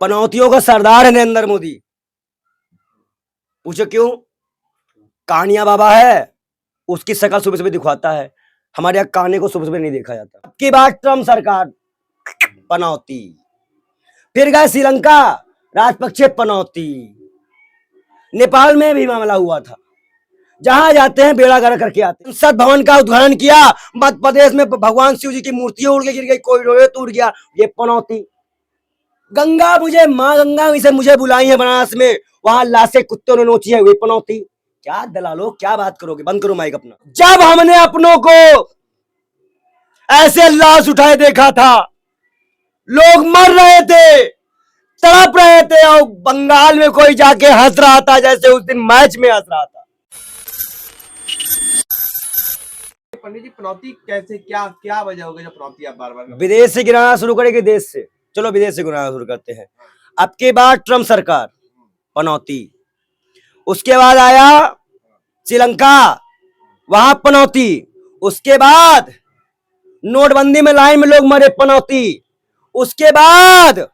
पनौतियों का सरदार है नरेंद्र मोदी। पूछो क्यों? कानिया बाबा है, उसकी शकल सुबह सुबह दिखवाता है। हमारे यहाँ काने को सुबह सुबह नहीं देखा जाता। अब की बात ट्रम्प सरकार पनौती, फिर गए श्रीलंका राजपक्षे पनौती, नेपाल में भी मामला हुआ था। जहां जाते हैं बेड़ा गर्क करके आते हैं। संसद भवन का उद्घाटन किया, मध्य प्रदेश में भगवान शिव जी की मूर्तियां उड़ के गिर गई, कोई रोए टूट गया, ये पनौती। गंगा मुझे माँ गंगा इसे मुझे बुलाई है बनारस में, वहां लाशें कुत्तों ने नोची है, वे पनौती। क्या दलालो, क्या बात करोगे? बंद करो माइक अपना। जब हमने अपनों को ऐसे लाश उठाए देखा था, लोग मर रहे थे, तड़प रहे थे, और बंगाल में कोई जाके हंस रहा था जैसे उस दिन मैच में हंस रहा था। पंडित जी, पनौती कैसे, क्या क्या वजह हो गई जब पनौती आप बार बार विदेश से गिराना शुरू करेंगे? देश से, चलो विदेश से गिराना शुरू करते हैं। अब के बाद ट्रम्प सरकार पनौती, उसके बाद आया श्रीलंका, वहां पनौती, उसके बाद नोटबंदी में लाइन में लोग मरे, पनौती, उसके बाद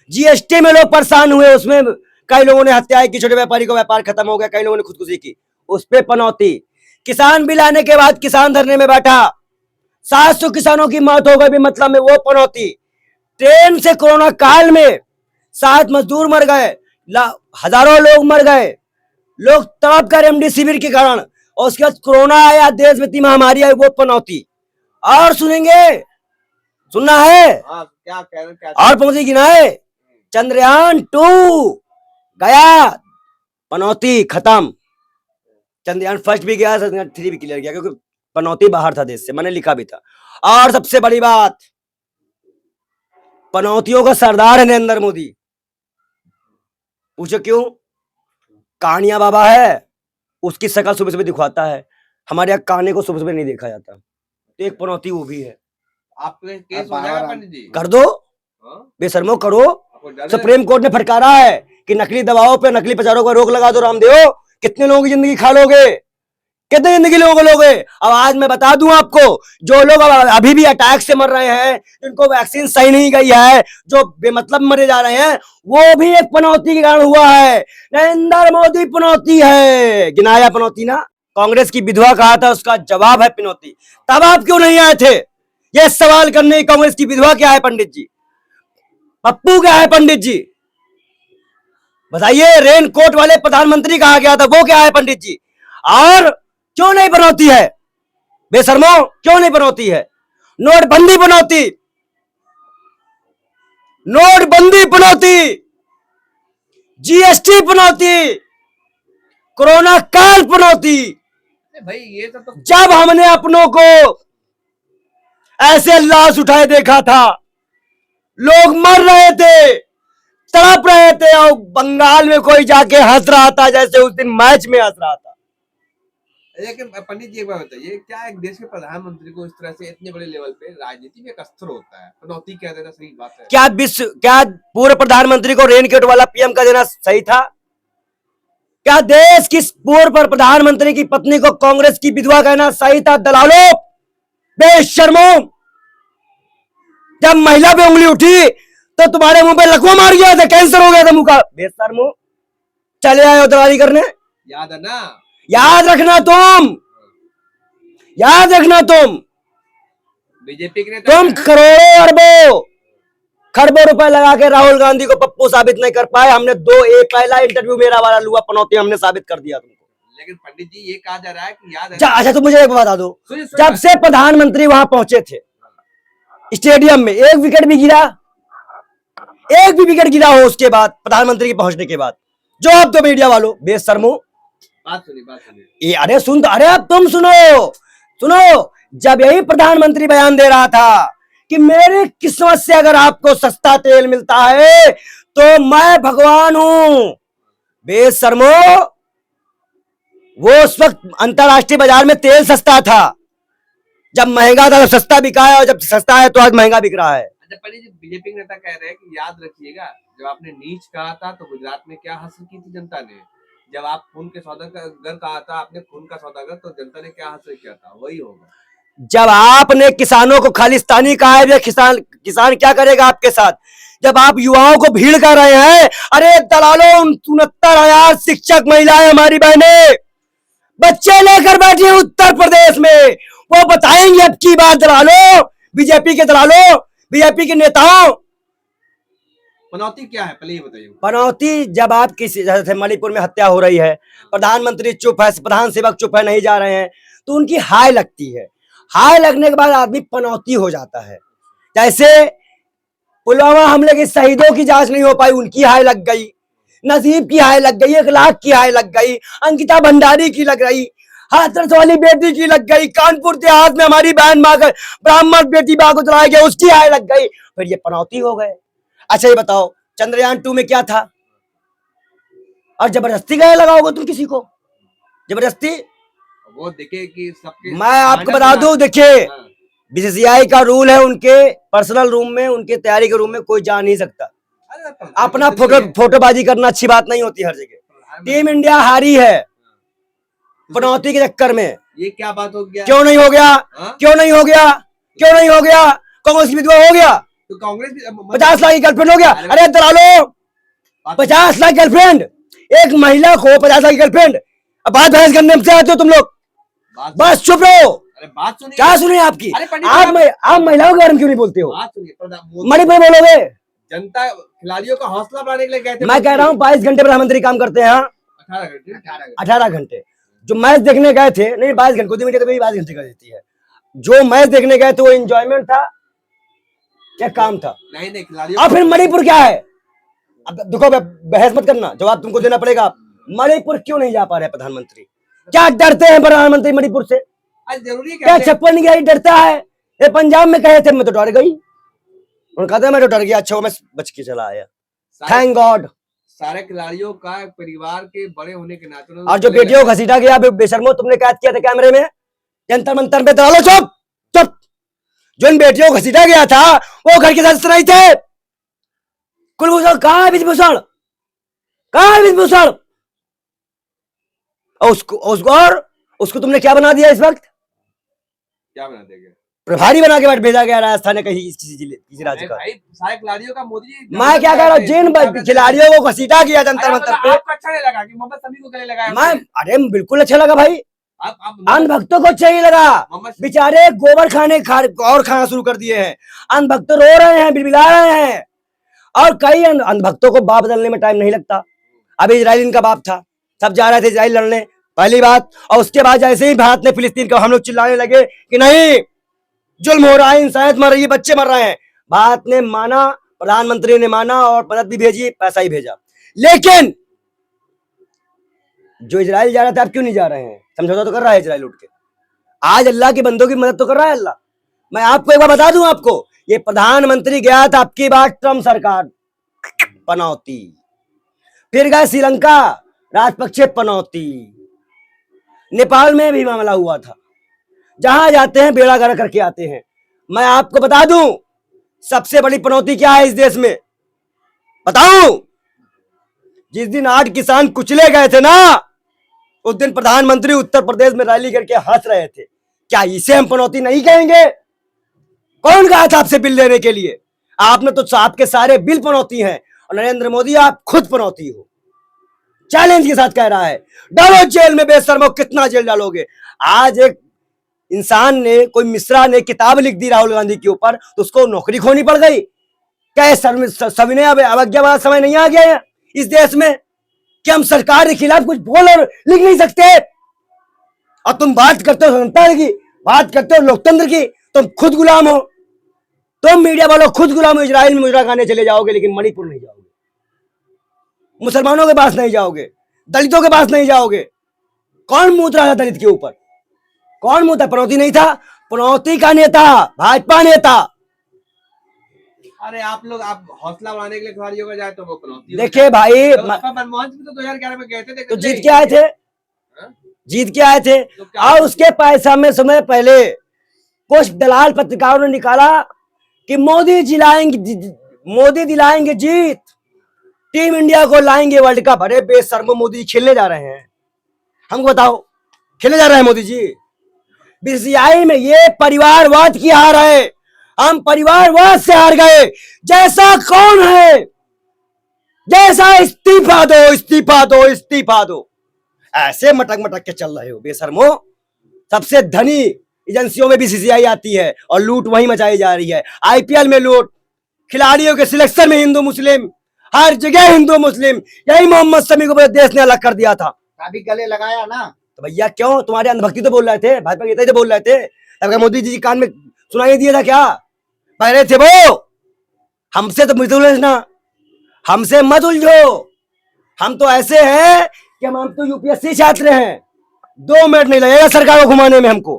जीएसटी में लोग परेशान हुए, उसमें कई लोगों ने हत्याएं की, छोटे व्यापारी को व्यापार खत्म हो गया, कई लोगों ने खुदकुशी की, उस पे पनौती। किसान बिल आने के बाद किसान धरने में बैठा, 700 किसानों की मौत हो गई मतलब में, वो पनौती। ट्रेन से कोरोना काल में 7 मजदूर मर गए, हजारों लोग मर गए, लोग तड़प कर रेमडेसिविर के कारण, और उसके बाद कोरोना आया, देश में इतनी महामारी आई, वो पनौती। और सुनेंगे, सुनना है? क्या कह रहे हैं? और पनौती गिनाए, चंद्रयान 2 गया, पनौती खत्म। चंद्रयान फर्स्ट भी गया, चंद्रयान 3 भी क्लियर गया, क्योंकि पनौती बाहर था देश से, मैंने लिखा भी था। और सबसे बड़ी बात, पनौतियों का सरदार है नरेंद्र मोदी। पूछो क्यों? कानिया बाबा है, उसकी शकल सुबह सुबह दिखवाता है। हमारे यहाँ काने को सुबह सुबह नहीं देखा जाता, तो एक पनौती वो भी है। आपके केस हो जाएगा पंडित जी? कर दो, बेशर्मो करो। सुप्रीम कोर्ट ने फटकारा है कि नकली दवाओं पे, नकली प्रचारों पर रोक लगा दो। रामदेव, कितने लोगों की जिंदगी खा लोगे? कितने जिंदगी लोगों को लोगे? अब आज मैं बता दूं आपको, जो लोग अभी भी अटैक से मर रहे हैं, जिनको वैक्सीन सही नहीं गई है, जो बेमतलब मरे जा रहे हैं, वो भी एक पनौती के कारण हुआ है। नरेंद्र मोदी पनौती है। गिनाया पनौती ना? कांग्रेस की विधवा कहा था, उसका जवाब है पनौती। तब आप क्यों नहीं आए थे ये सवाल करने? कांग्रेस की विधवा क्या है पंडित जी? पप्पू क्या है पंडित जी? बताइए। रेनकोट वाले प्रधानमंत्री कहा गया था, वो क्या है पंडित जी? और क्यों नहीं पनौती है? बेशर्मो, क्यों नहीं पनौती है? नोटबंदी पनौती, नोटबंदी पनौती, जीएसटी पनौती, कोरोना काल पनौती। भाई ये तो जब हमने अपनों को ऐसे लाश उठाए देखा था, लोग मर रहे थे, तड़प रहे थे, और बंगाल में कोई जाके हंस रहा था जैसे उस दिन मैच में हंस रहा था। लेकिन पंडित जी एक बात बताइए, क्या एक देश के प्रधानमंत्री को इस तरह से इतने बड़े लेवल पे राजनीति में एक अस्त्र होता है? पनौती कह देना सही बात है? क्या पूर्व प्रधानमंत्री को रेनकोट वाला पीएम का देना सही था? क्या देश की पूर्व प्रधानमंत्री की पत्नी को कांग्रेस की विधवा कहना सही था? दलालो, बेशर्मो, जब महिला पे उंगली उठी तो तुम्हारे मुंह पे लकवा मार गया था, कैंसर हो गया था मुंह का। बेशर्मो, चले आए दलाली करने। याद है ना? याद रखना तुम, याद रखना तुम। बीजेपी के तुम करोड़ों अरबों खरबों रुपए लगा के राहुल गांधी को पप्पू साबित नहीं कर पाए। हमने पहला इंटरव्यू मेरा वाला लुआ पनौती हमने साबित कर दिया तुमको। लेकिन पंडित जी ये कहा जा रहा है कि याद है। अच्छा, तो मुझे एक बता दो, जब से प्रधानमंत्री वहां पहुंचे थे स्टेडियम में, एक विकेट भी गिरा? एक भी विकेट गिरा हो उसके बाद, प्रधानमंत्री के पहुंचने के बाद? जो अब तो मीडिया वालों, बेशर्मो, बात सुनिए। अरे सुन, अरे अब तुम सुनो, सुनो। जब यही प्रधानमंत्री बयान दे रहा था कि मेरी किस्मत से अगर आपको सस्ता तेल मिलता है तो मैं भगवान हूं। बेशर्मो, वो उस वक्त अंतरराष्ट्रीय बाजार में तेल सस्ता था, जब महंगा था तो सस्ता बिका है, और जब सस्ता है तो आज महंगा बिक रहा है। अच्छा पंडित जी, बीजेपी नेता कह रहे हैं कि याद रखिएगा, जब आपने नीच कहा था तो गुजरात में क्या हासिल की थी जनता ने? जब आप खून के सौदागर कहा था, आपने खून का सौदागर, तो जनता ने क्या हासिल किया था? वही होगा। जब आपने किसानों को खालिस्तानी कहा है, किसान क्या करेगा आपके साथ? जब आप युवाओं को भीड़ कर रहे हैं, अरे दलालों 69,000 शिक्षक महिलाएं हमारी बहनें बच्चे लेकर बैठी हैं उत्तर प्रदेश में, वो बताएंगे अब की बात दलालों, बीजेपी के दलालों, बीजेपी के नेताओं। पनौती क्या है पहले ये बताइए। पनौती, जब आप किसी जैसे मणिपुर में हत्या हो रही है, प्रधानमंत्री चुप है, प्रधान सेवक चुप है, नहीं जा रहे हैं, तो उनकी हाय लगती है। हाय लगने के बाद आदमी पनौती हो जाता है। जैसे पुलवामा हमले के शहीदों की जांच नहीं हो पाई, उनकी हाय लग गई, नजीब की हाय लग गई, 1 लाख की हाय लग गई, अंकिता भंडारी की लग रही, हाथरस वाली बेटी की लग गई, कानपुर देहात में हमारी बहन मां ब्राह्मण बेटी मां को जलाया गया, उसकी हाय लग गई, फिर ये पनौती हो गए। अच्छा ये बताओ, चंद्रयान 2 में क्या था? और जबरदस्ती गए लगाओगे तुम किसी को, जबरदस्ती? वो देखे कि सबके, मैं आपको बता दूं, देखिए बीसीसीआई का रूल है, उनके पर्सनल रूम में, उनके तैयारी के रूम में कोई जा नहीं सकता। अपना फोटोबाजी करना अच्छी बात नहीं होती हर जगह। टीम इंडिया हारी है पनौती के चक्कर में। ये क्या बात हो गया? क्यों नहीं हो गया? क्यों नहीं हो गया? क्यों नहीं हो गया? कांग्रेस की विधवा हो गया, तो कांग्रेस 50 लाख की गर्लफ्रेंड हो गया। अरे दलालो, 50 लाख गर्लफ्रेंड, एक महिला को 50 लाख की गर्लफ्रेंड। अब बात बहस करने से आते हो तुम लोग, बस चुप रहो। अरे बात सुनिए, क्या सुनिए आपकी? आप महिलाओं के बारे में क्यों नहीं बोलते हो? बात सुनिए, मणिपुर बोलोगे? जनता खिलाड़ियों का हौसला बढ़ाने के लिए गए थे। मैं कह रहा हूँ 22 घंटे प्रधानमंत्री काम करते हैं, 18 घंटे जो मैच देखने गए थे, नहीं 22 घंटे, 22 घंटे कर देती है। जो मैच देखने गए थे वो एंजॉयमेंट था क्या काम था? नहीं खिलाड़ियों। और फिर मणिपुर क्या है? अब देखो, बहस मत करना, जवाब तुमको देना पड़ेगा। मणिपुर क्यों नहीं जा पा रहे प्रधानमंत्री? क्या डरते हैं प्रधानमंत्री मणिपुर से? जरूरी क्या चप्पल नहीं गई डरता है? ये पंजाब में कहे थे मैं तो डर गई, उन्होंने कहा था मैं तो डर गया, अच्छा मैं बच के चला आया, थैंक गॉड। सारे खिलाड़ियों का परिवार के बड़े होने के नाते, और जो बेटियों को घसीटा गया बेशर्मो, तुमने कैद किया था कैमरे में, जंतर मंतर पे दलालो चुप चुप। जो इन बेटियों को घसीटा गया था वो घर के सदस्य नहीं थे। कुलभूषण कहाँ है? विभूषण कहाँ है? विभूषण उसको तुमने क्या बना दिया? इस वक्त क्या बना देगा? प्रभारी बना के भेजा गया राजस्थान में, कहीं किसी राज्य का। सारे खिलाड़ियों का मोदी जी, मैं क्या कह रहा हूँ, जिन खिलाड़ियों को घसीटा किया जंतर मंतर पे, आपको अच्छा नहीं लगा कि मोहम्मद शमी को गले लगाया? मैं अरे बिल्कुल अच्छा लगा भाई, अंध भक्तों को अच्छा ही लगा। बेचारे गोबर और खाना शुरू कर दिए हैं, अंध भक्त रो रहे हैं, बिलबिला रहे हैं। और कई अंध भक्तों को बाप बदलने में टाइम नहीं लगता। अभी इजराइल इनका बाप था, सब जा रहे थे इजराइल लड़ने, पहली बात। और उसके बाद जैसे ही भारत ने फिलिस्तीन का, हम लोग चिल्लाने लगे कि नहीं जुल्म हो रहा है, इंसानियत मर रही है, बच्चे मर रहे हैं। भारत ने माना, प्रधानमंत्री ने माना और मदद भी भेजी, पैसा ही भेजा। लेकिन जो इजराइल जा रहा था अब क्यों नहीं जा रहे हैं? समझौता तो कर रहा है इजराइल उठ के, आज अल्लाह के बंदों की मदद तो कर रहा है अल्लाह। मैं आपको एक बार बता दूं, आपको ये प्रधानमंत्री गया था अब की बार ट्रम्प सरकार, पनौती। फिर गए श्रीलंका, राजपक्षे, पनौती। नेपाल में भी मामला हुआ था। जहां जाते हैं बेड़ा गर्क करके आते हैं। मैं आपको बता दूं सबसे बड़ी पनौती क्या है इस देश में, बताऊं? जिस दिन 8 किसान कुचले गए थे ना, उस दिन प्रधानमंत्री उत्तर प्रदेश में रैली करके हंस रहे थे। क्या इसे हम पनौती नहीं कहेंगे? कौन कहा था आपसे बिल लेने के लिए? आपने तो, आपके सारे बिल पनौती हैं। और नरेंद्र मोदी आप खुद पनौती हो, चैलेंज के साथ कह रहा है डालो जेल में, बेशर्मो कितना जेल डालोगे? आज एक इंसान ने, कोई मिश्रा ने किताब लिख दी राहुल गांधी के ऊपर, तो उसको नौकरी खोनी पड़ गई। क्या सविनय अवज्ञा वाला समय नहीं आ गया है इस देश में कि हम सरकार के खिलाफ कुछ बोल और लिख नहीं सकते? और तुम बात करते हो स्वतंत्रता की, बात करते हो लोकतंत्र की, तुम खुद गुलाम हो। तुम मीडिया वालों खुद गुलाम हो। इजराइल में मुजरा खाने चले जाओगे लेकिन मणिपुर नहीं जाओगे, मुसलमानों के पास नहीं जाओगे, दलितों के पास नहीं जाओगे। कौन मुंह रहा था दलित के ऊपर? कौन मुंह था? पनौती नहीं था, पनौती का नेता, भाजपा नेता। अरे आप लोग, आप हौसला बढ़ाने के लिए खिलाड़ियों का जाए तो वो पनौती। देखिए भाई, मनमोहन सिंह तो 2011 में गए थे, तो जीत के आए थे, जीत के आए थे। और उसके पैसा में समय पहले कुछ दलाल पत्रकारों ने निकाला कि मोदी दिलाएंगे जीत, टीम इंडिया को लाएंगे वर्ल्ड कप। अरे बेशर्मो, मोदी खेलने जा रहे हैं? हमको बताओ, खेलने जा रहे हैं मोदी जी? बीसीसीआई में ये परिवारवाद की हार है। हम परिवारवाद से हार गए। जैसा कौन है, जैसा इस्तीफा दो, इस्तीफा दो, इस्तीफा दो, ऐसे मटक मटक के चल रहे हो बेशर्मो। सबसे धनी एजेंसियों में बीसीसीआई आती है और लूट वहीं मचाई जा रही है। आईपीएल में लूट, खिलाड़ियों के सिलेक्शन में हिंदू मुस्लिम, हर जगह हिंदू मुस्लिम। यही मोहम्मद शमी को पूरे देश ने अलग कर दिया था। अभी गले लगाया ना, तो भैया क्यों, तुम्हारे अंधभक्ति तो बोल रहे थे, भाजपा के नेता ही तो बोल रहे थे। अब मोदी जी कान में सुनाई दिया था क्या, पहले थे वो। हमसे तो मत उलझना, हमसे मत उलझो। हम तो ऐसे हैं कि हम तो यूपीएससी छात्र हैं। 2 मिनट नहीं लगेगा सरकार को घुमाने में हमको,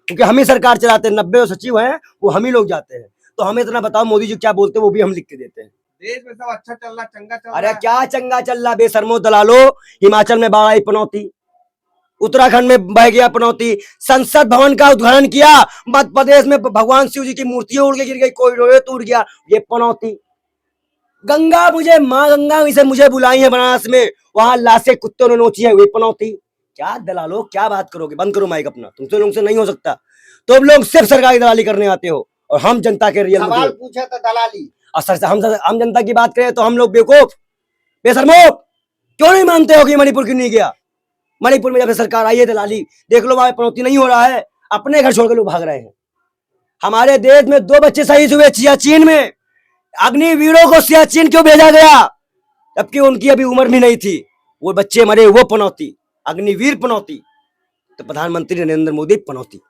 क्योंकि हम ही सरकार चलाते हैं। 90 सचिव हैं वो हम ही लोग जाते हैं। तो हमें इतना बताओ मोदी जी क्या बोलते हैं, वो भी हम लिख के देते हैं। देश में सब अच्छा चल रहा, चंगा चल रहा अरे है। क्या चंगा चल रहा बेशर्मो दलालो। हिमाचल में बाढ़ आई पनौती, उत्तराखंड में बह गया पनौती, संसद भवन का उद्घाटन किया, मध्य प्रदेश में भगवान शिव जी की मूर्ति उड़ के गिर गई, कोई टूट गया, ये पनौती। गंगा, मुझे माँ गंगा से मुझे बुलाई है बनारस में, वहां लाशें कुत्तों ने नोची है, वे पनौती। क्या दलालो, क्या बात करोगे, बंद करो माइक अपना, तुमसे लोगों से नहीं हो सकता। तुम लोग सिर्फ सरकारी दलाली करने आते हो और हम जनता के रियल सवाल पूछा तो दलाली। और सर हम जनता की बात करें तो हम लोग बेवकूफ बेशर्मो। क्यों नहीं मानते हो कि मणिपुर क्यों नहीं गया? मणिपुर में जब से सरकार आई है दलाली, देख लो वहां पनौती नहीं हो रहा है, अपने घर छोड़कर लोग भाग रहे हैं। हमारे देश में 2 बच्चे शहीद हुए सियाचिन में, अग्निवीरों को सियाचिन क्यों भेजा गया, जबकि उनकी अभी उम्र भी नहीं थी, वो बच्चे मरे, वो पनौती, अग्निवीर पनौती। तो प्रधानमंत्री नरेंद्र मोदी पनौती।